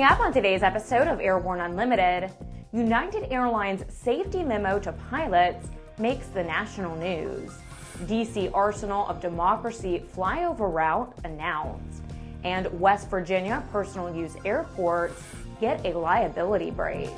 Coming up on today's episode of Airborne Unlimited, United Airlines safety memo to pilots makes the national news. DC Arsenal of Democracy flyover route announced. And West Virginia personal use airports get a liability break.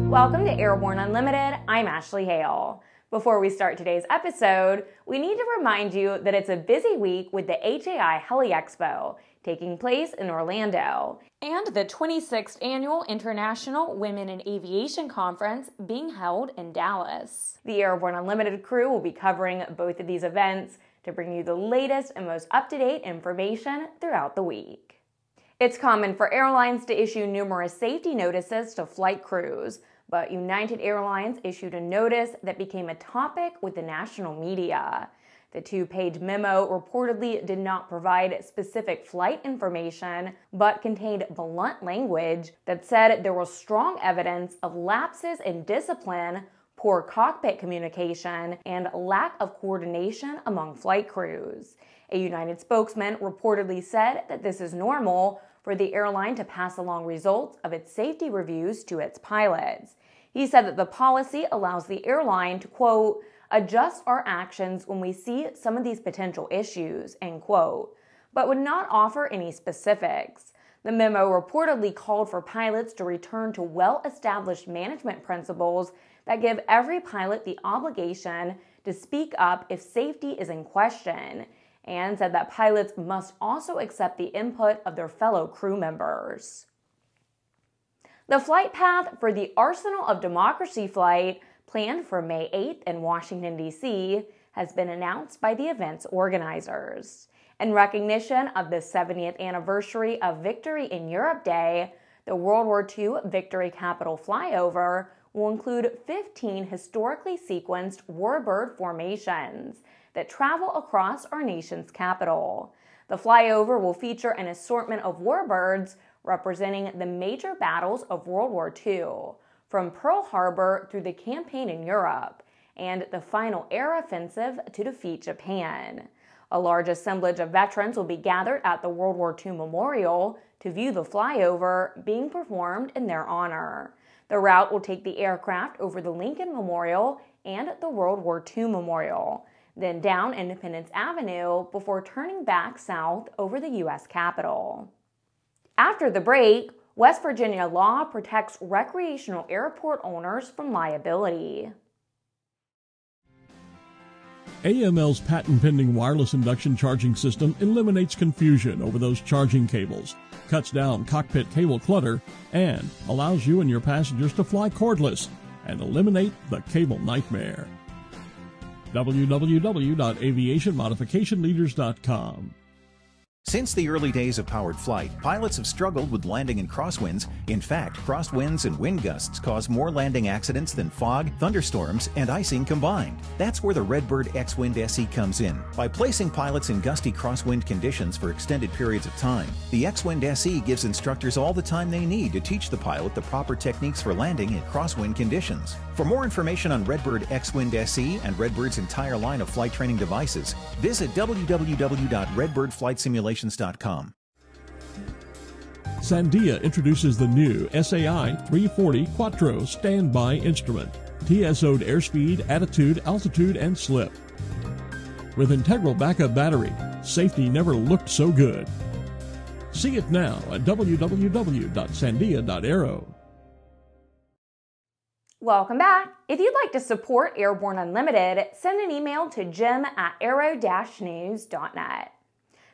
Welcome to Airborne Unlimited. I'm Ashley Hale. Before we start today's episode, we need to remind you that it's a busy week with the HAI Heli Expo taking place in Orlando and the 26th Annual International Women in Aviation Conference being held in Dallas. The Airborne Unlimited crew will be covering both of these events to bring you the latest and most up-to-date information throughout the week. It's common for airlines to issue numerous safety notices to flight crews, but United Airlines issued a notice that became a topic with the national media. The two-page memo reportedly did not provide specific flight information, but contained blunt language that said there was strong evidence of lapses in discipline, poor cockpit communication, and lack of coordination among flight crews. A United spokesman reportedly said that this is normal for the airline to pass along results of its safety reviews to its pilots. He said that the policy allows the airline to, quote, adjust our actions when we see some of these potential issues, end quote, but would not offer any specifics. The memo reportedly called for pilots to return to well-established management principles that give every pilot the obligation to speak up if safety is in question, and said that pilots must also accept the input of their fellow crew members. The flight path for the Arsenal of Democracy flight, planned for May 8th in Washington, D.C., has been announced by the event's organizers. In recognition of the 70th anniversary of Victory in Europe Day, the World War II Victory Capital Flyover will include 15 historically sequenced warbird formations that travel across our nation's capital. The flyover will feature an assortment of warbirds representing the major battles of World War II, from Pearl Harbor through the campaign in Europe, and the final air offensive to defeat Japan. A large assemblage of veterans will be gathered at the World War II Memorial to view the flyover being performed in their honor. The route will take the aircraft over the Lincoln Memorial and the World War II Memorial, then down Independence Avenue before turning back south over the U.S. Capitol. After the break, West Virginia law protects recreational airport owners from liability. AML's patent-pending wireless induction charging system eliminates confusion over those charging cables, cuts down cockpit cable clutter, and allows you and your passengers to fly cordless and eliminate the cable nightmare. www.aviationmodificationleaders.com. Since the early days of powered flight, pilots have struggled with landing in crosswinds. In fact, crosswinds and wind gusts cause more landing accidents than fog, thunderstorms, and icing combined. That's where the Redbird X-Wind SE comes in. By placing pilots in gusty crosswind conditions for extended periods of time, the X-Wind SE gives instructors all the time they need to teach the pilot the proper techniques for landing in crosswind conditions. For more information on Redbird X-Wind SE and Redbird's entire line of flight training devices, visit www.redbirdflightsimulation.com. Sandia introduces the new SAI 340 Quattro standby instrument, TSO'd airspeed, attitude, altitude, and slip. With integral backup battery, safety never looked so good. See it now at www.sandia.aero. Welcome back. If you'd like to support Airborne Unlimited, send an email to jim@aero-news.net.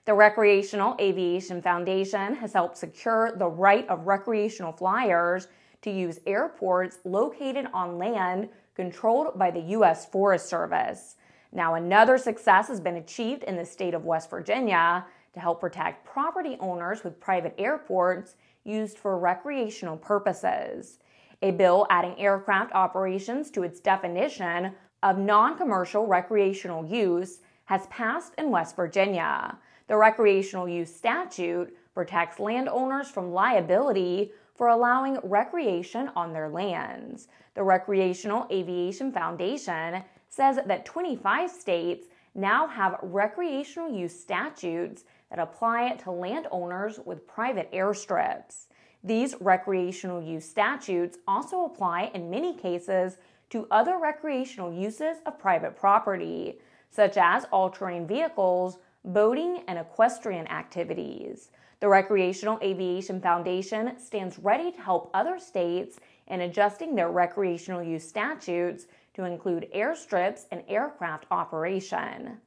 The Recreational Aviation Foundation has helped secure the right of recreational flyers to use airports located on land controlled by the U.S. Forest Service. Now, another success has been achieved in the state of West Virginia to help protect property owners with private airports used for recreational purposes. A bill adding aircraft operations to its definition of non-commercial recreational use has passed in West Virginia. The recreational use statute protects landowners from liability for allowing recreation on their lands. The Recreational Aviation Foundation says that 25 states now have recreational use statutes that apply to landowners with private airstrips. These recreational use statutes also apply in many cases to other recreational uses of private property, such as all-terrain vehicles, boating, and equestrian activities. The Recreational Aviation Foundation stands ready to help other states in adjusting their recreational use statutes to include airstrips and aircraft operation.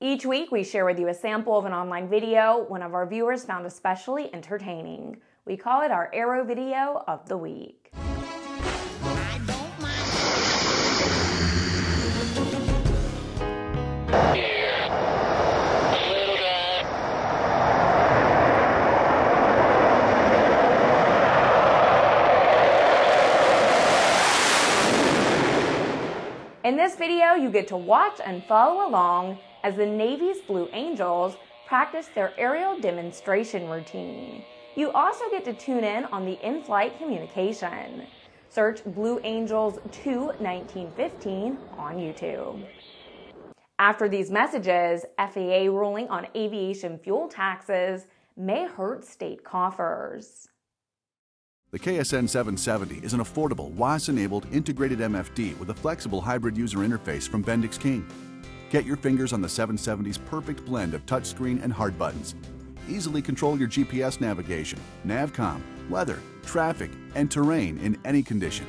Each week, we share with you a sample of an online video one of our viewers found especially entertaining. We call it our Aero Video of the Week. In this video, you get to watch and follow along as the Navy's Blue Angels practice their aerial demonstration routine. You also get to tune in on the in-flight communication. Search Blue Angels 2-1915 on YouTube. After these messages, FAA ruling on aviation fuel taxes may hurt state coffers. The KSN 770 is an affordable, WAAS-enabled integrated MFD with a flexible hybrid user interface from Bendix King. Get your fingers on the 770's perfect blend of touchscreen and hard buttons. Easily control your GPS navigation, Navcom, weather, traffic, and terrain in any condition.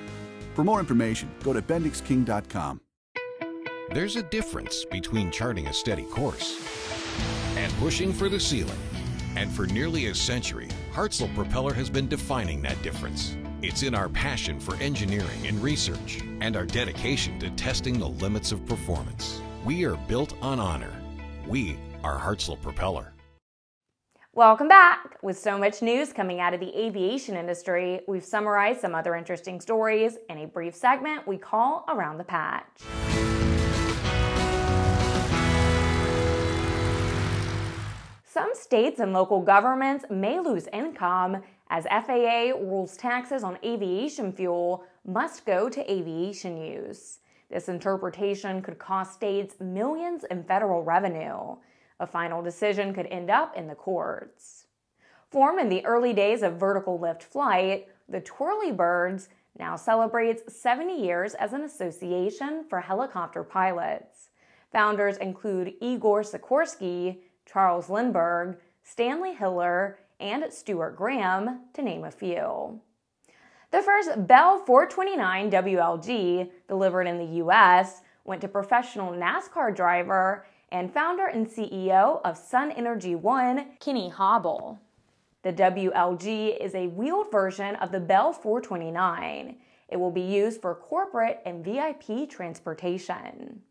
For more information, go to bendixking.com. There's a difference between charting a steady course and pushing for the ceiling. And for nearly a century, Hartzell Propeller has been defining that difference. It's in our passion for engineering and research and our dedication to testing the limits of performance. We are built on honor. We are Hartzell Propeller. Welcome back. With so much news coming out of the aviation industry, we've summarized some other interesting stories in a brief segment we call Around the Patch. Some states and local governments may lose income as FAA rules taxes on aviation fuel must go to aviation use. This interpretation could cost states millions in federal revenue. A final decision could end up in the courts. Formed in the early days of vertical lift flight, the Twirly birds now celebrates 70 years as an association for helicopter pilots. Founders include Igor Sikorsky, Charles Lindbergh, Stanley Hiller, and Stuart Graham, to name a few. The first Bell 429 WLG, delivered in the U.S., went to professional NASCAR driver and founder and CEO of Sun Energy One, Kenny Hobble. The WLG is a wheeled version of the Bell 429. It will be used for corporate and VIP transportation.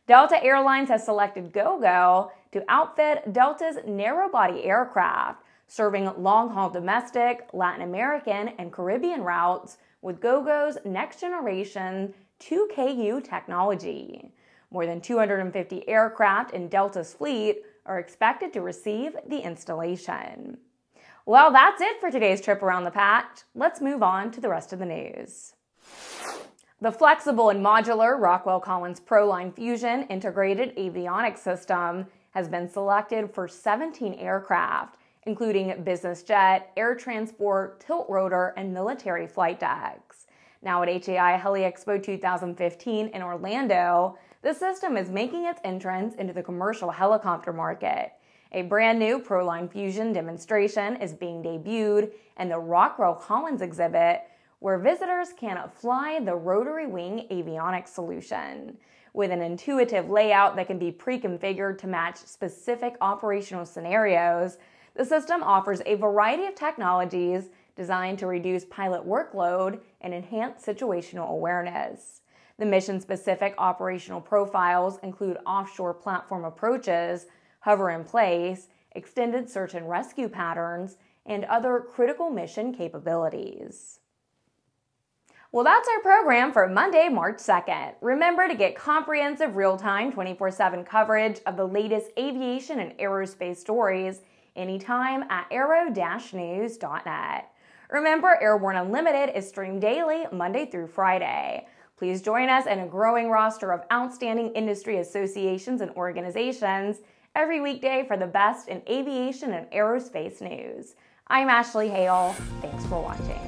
Delta Airlines has selected GoGo to outfit Delta's narrow-body aircraft, serving long-haul domestic, Latin American, and Caribbean routes with GoGo's next-generation 2KU technology. More than 250 aircraft in Delta's fleet are expected to receive the installation. Well, that's it for today's trip around the patch. Let's move on to the rest of the news. The flexible and modular Rockwell Collins ProLine Fusion integrated avionics system has been selected for 17 aircraft, including business jet, air transport, tilt rotor, and military flight decks. Now at HAI Heli Expo 2015 in Orlando, the system is making its entrance into the commercial helicopter market. A brand new ProLine Fusion demonstration is being debuted in the Rockwell Collins exhibit, where visitors can fly the rotary wing avionics solution. With an intuitive layout that can be pre-configured to match specific operational scenarios, the system offers a variety of technologies designed to reduce pilot workload and enhance situational awareness. The mission-specific operational profiles include offshore platform approaches, hover in place, extended search and rescue patterns, and other critical mission capabilities. Well, that's our program for Monday, March 2nd. Remember to get comprehensive real-time 24/7 coverage of the latest aviation and aerospace stories anytime at aero-news.net. Remember, Airborne Unlimited is streamed daily, Monday through Friday. Please join us in a growing roster of outstanding industry associations and organizations every weekday for the best in aviation and aerospace news. I'm Ashley Hale. Thanks for watching.